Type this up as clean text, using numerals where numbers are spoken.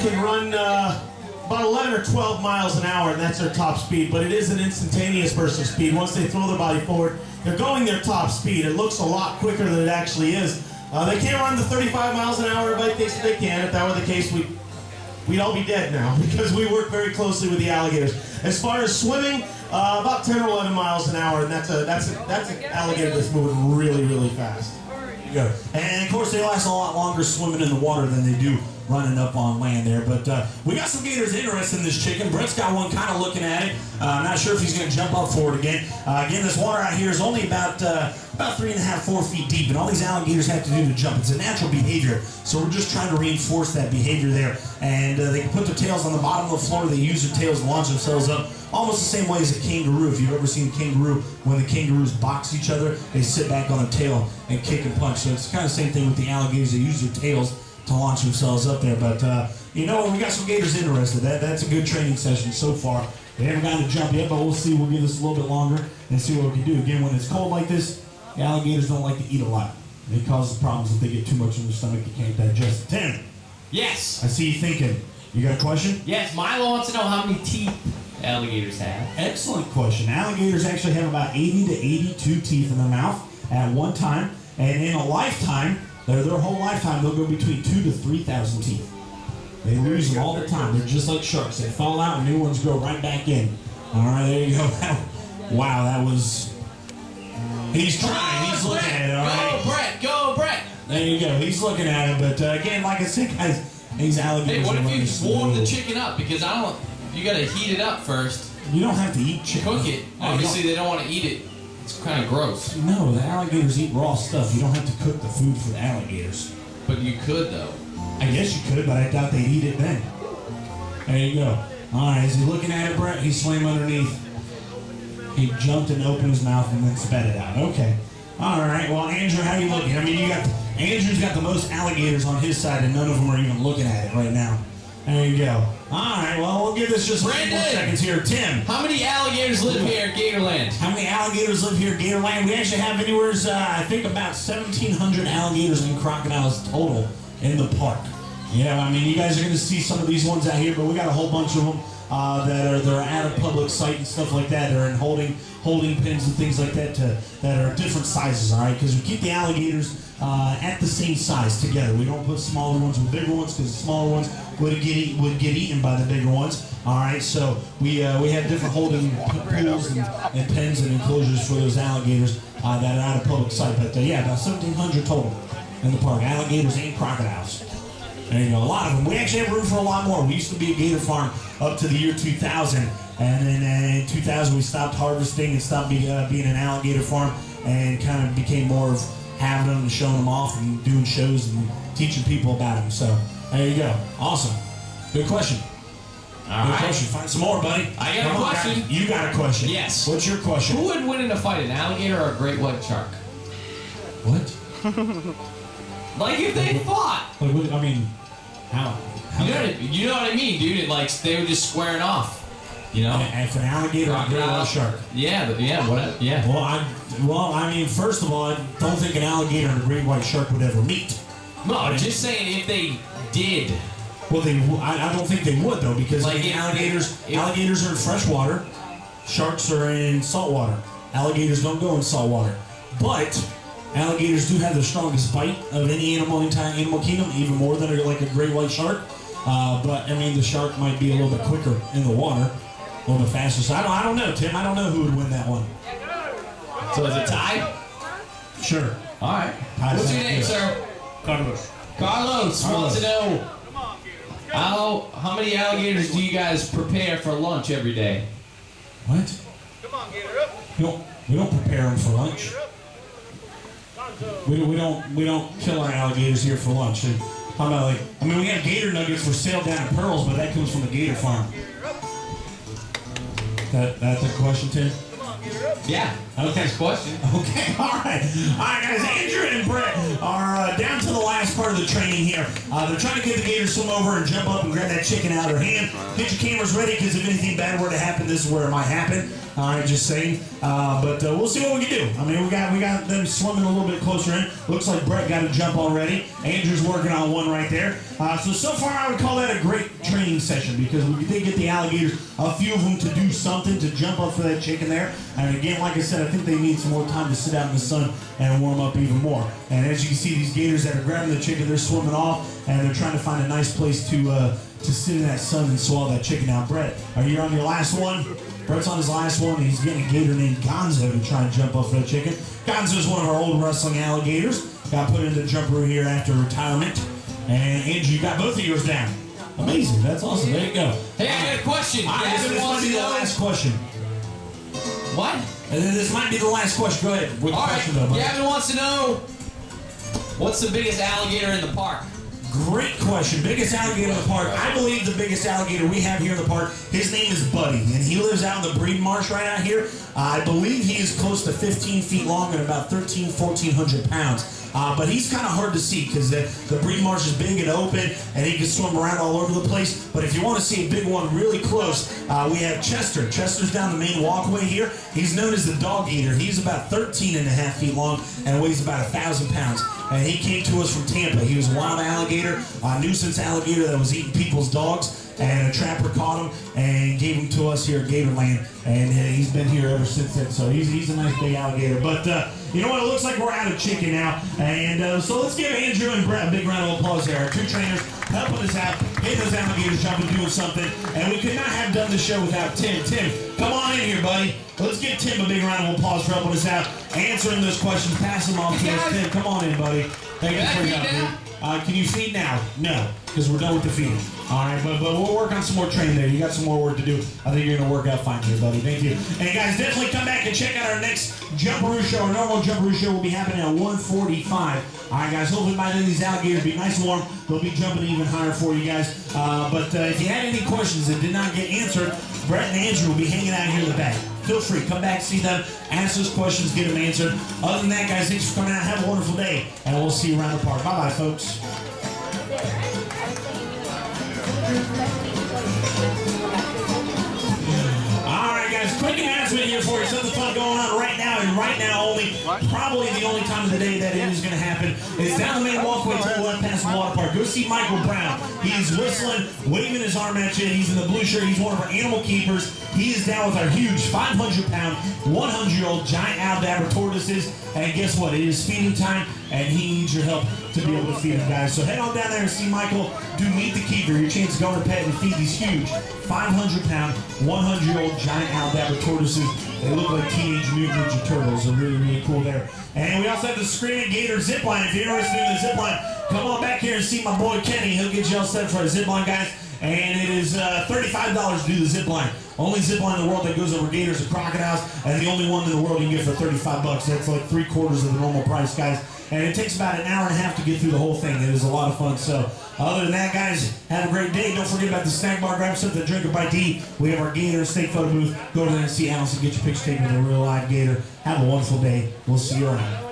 can run about 11 or 12 miles an hour, and that's their top speed, but it is an instantaneous burst of speed. Once they throw their body forward, they're going their top speed. It looks a lot quicker than it actually is. They can't run the 35 miles an hour everybody thinks that they can. If that were the case, we'd all be dead now, because we work very closely with the alligators. As far as swimming, about 10 or 11 miles an hour, and that's an alligator that's moving really, really fast. Go. And of course they last a lot longer swimming in the water than they do running up on land there. But we got some gators interested in this chicken. Brett's got one kind of looking at it. Not sure if he's going to jump up for it again. Again, this water out here is only about 3.5, 4 feet deep, and all these alligators have to do to jump. It's a natural behavior, so we're just trying to reinforce that behavior there. And they can put their tails on the bottom of the floor. They use their tails to launch themselves up, almost the same way as a kangaroo. If you've ever seen a kangaroo, when the kangaroos box each other, they sit back on their tail and kick and punch. So it's kind of the same thing with the alligators. They use their tails to launch themselves up there. But you know, we got some gators interested. That's a good training session so far. They haven't gotten to jump yet, but we'll see. We'll give this a little bit longer and see what we can do. Again, when it's cold like this, the alligators don't like to eat a lot. It causes problems if they get too much in their stomach. They can't digest it. Tim. Yes. I see you thinking. You got a question? Yes. Milo wants to know how many teeth alligators have. Excellent question. Alligators actually have about 80 to 82 teeth in their mouth at one time, and in a lifetime, their whole lifetime, they'll go between 2,000 to 3,000 teeth. They lose them all the time. They're just like sharks. They fall out and new ones grow right back in. All right, there you go. Wow, that was... He's trying. He's looking at it, all right? Go, Brett. Go, Brett. There you go. He's looking at it, but again, like I said, guys, these alligators... Hey, what if you warm the chicken up? Because I don't... You gotta heat it up first. You don't have to eat chicken. Cook it. Obviously, they don't want to eat it. It's kind of gross. No, the alligators eat raw stuff. You don't have to cook the food for the alligators. But you could, though. I guess you could, but I doubt they'd eat it then. There you go. All right, is he looking at it, Brett? He swam underneath. He jumped and opened his mouth and then spat it out. Okay. All right. Well, Andrew, how you looking? I mean, Andrew's got the most alligators on his side, and none of them are even looking at it right now. There you go. All right. Well, we'll give this just a few more seconds here. Tim. How many alligators live here at Gatorland? How many alligators live here at Gatorland? We actually have anywhere, I think, about 1,700 alligators and crocodiles total in the park. Yeah, I mean, you guys are going to see some of these ones out here, but we got a whole bunch of them that are at a public site and stuff like that. They're in holding pens and things like that that are different sizes, all right? Because we keep the alligators at the same size together. We don't put smaller ones with bigger ones, because the smaller ones would get eaten by the bigger ones. All right, so we have different holding pools and pens and enclosures for those alligators that are at a public site. But yeah, about 1,700 total in the park, alligators and crocodiles. There you go, a lot of them. We actually have room for a lot more. We used to be a gator farm up to the year 2000, and then in 2000 we stopped harvesting and stopped being an alligator farm, and kind of became more of having them and showing them off and doing shows and teaching people about them. So there you go. Awesome. Good question. All Good right. question. Find some more, buddy. I got a question. Guy. You got a question. Yes. What's your question? Who would win in a fight, an alligator or a great white shark? What? Like if they fought. Like, what, I mean, how? You know what I mean, dude? They were just squaring off. You know? If an alligator or a great white shark. Yeah, whatever. Yeah. Well, I mean, first of all, I don't think an alligator and a great white shark would ever meet. No, I'm just saying if they did. Well, I don't think they would, though, because like alligators are in fresh water, sharks are in salt water. Alligators don't go in salt water, but alligators do have the strongest bite of any animal in animal kingdom, even more than like a great white shark. But I mean, the shark might be a little bit quicker in the water, a little bit faster. So I don't know, Tim. I don't know who would win that one. So is it tied? Sure. All right. What's your name, sir? Carlos. Carlos wants to know how many alligators do you guys prepare for lunch every day? What? Come on, Gator up. We don't prepare them for lunch. We don't kill our alligators here for lunch. And how about like, I mean, we have gator nuggets for sale down at Pearls, but that comes from the gator farm. That's a question, Tim? Yeah. Okay. Next question. Okay. All right. All right, guys. Andrew and Brett are down to the last part of the training here. They're trying to get the gator to swim over and jump up and grab that chicken out of her hand. Get your cameras ready, because if anything bad were to happen, this is where it might happen. All right, just saying. But we'll see what we can do. I mean, we got them swimming a little bit closer in. Looks like Brett got a jump already. Andrew's working on one right there. So far, I would call that a great training session because we did get the alligators, a few of them, to do something, to jump up for that chicken there. And again, like I said, I think they need some more time to sit out in the sun and warm up even more. And as you can see, these gators that are grabbing the chicken, they're swimming off, and they're trying to find a nice place to sit in that sun and swallow that chicken. Now, Brett, are you on your last one? Brett's on his last one, and he's getting a gator named Gonzo to try and jump up for that chicken. Gonzo is one of our old wrestling alligators. Got put into Jumparoo here after retirement. And Andrew, you got both of yours down. Amazing. That's awesome. There you go. Hey, I got a question. This might be the last question. What? This might be the last question. Go ahead with the question, though. Gavin wants to know, what's the biggest alligator in the park? Great question. Biggest alligator in the park. I believe the biggest alligator we have here in the park, his name is Buddy, and he lives out in the breed marsh right out here. I believe he is close to 15 feet long and about 1,400 pounds. But he's kind of hard to see because the breed marsh is big and open, and he can swim around all over the place. But if you want to see a big one really close, we have Chester. Chester's down the main walkway here. He's known as the dog eater. He's about 13.5 feet long and weighs about 1,000 pounds. And he came to us from Tampa. He was a wild alligator, a nuisance alligator that was eating people's dogs. And a trapper caught him and gave him to us here at Gatorland. And he's been here ever since then. So he's a nice big alligator. But you know what? It looks like we're out of chicken now. And so let's give Andrew and Brett a big round of applause there. Our two trainers helping us out, getting those alligators jumping, doing something. And we could not have done the show without Tim. Tim, come on in here, buddy. Let's give Tim a big round of applause for helping us out, answering those questions, passing them on to us. Tim, come on in, buddy. Thank you for your help. Can you feed now? No, because we're done with the feeding. All right, but we'll work on some more training there. You got some more work to do. I think you're going to work out fine here, buddy. Thank you. And guys, definitely come back and check out our next Jumparoo show. Our normal Jumparoo show will be happening at 1:45. All right, guys, hopefully by then these alligators will be nice and warm. They'll be jumping even higher for you guys. But if you had any questions that did not get answered, Brett and Andrew will be hanging out here in the back. Feel free, come back, see them, ask those questions, get them answered. Other than that, guys, thanks for coming out. Have a wonderful day, and we'll see you around the park. Bye-bye, folks. Quick announcement here for you. Something fun going on right now, and right now only, probably the only time of the day that it is going to happen. It's down the main walkway to the left past the water park. Go see Michael Brown. He's whistling, waving his arm at you. He's in the blue shirt. He's one of our animal keepers. He is down with our huge 500-pound, 100-year-old giant Aldabra tortoises. And guess what? It is feeding time, and he needs your help to be able to feed them, guys. So head on down there and see Michael do Meet the Keeper. Your chance to go and pet and feed these huge 500-pound, 100-year-old giant Aldabra tortoises. They look like Teenage Mutant Ninja Turtles. They're really, really cool there. And we also have the Screaming Gator zipline. If you're interested in the zipline, come on back here and see my boy Kenny. He'll get you all set for a zipline, guys. And it is $35 to do the zipline. Only zipline in the world that goes over gators and crocodiles, and the only one in the world you can get for 35 bucks. That's like 3/4 of the normal price, guys. And it takes about an hour and a half to get through the whole thing. It is a lot of fun. So other than that, guys, have a great day. Don't forget about the snack bar. Grab something to drink or bite to eat. We have our Gator steak photo booth. Go to there and see Allison. Get your picture taken with a real live gator. Have a wonderful day. We'll see you around.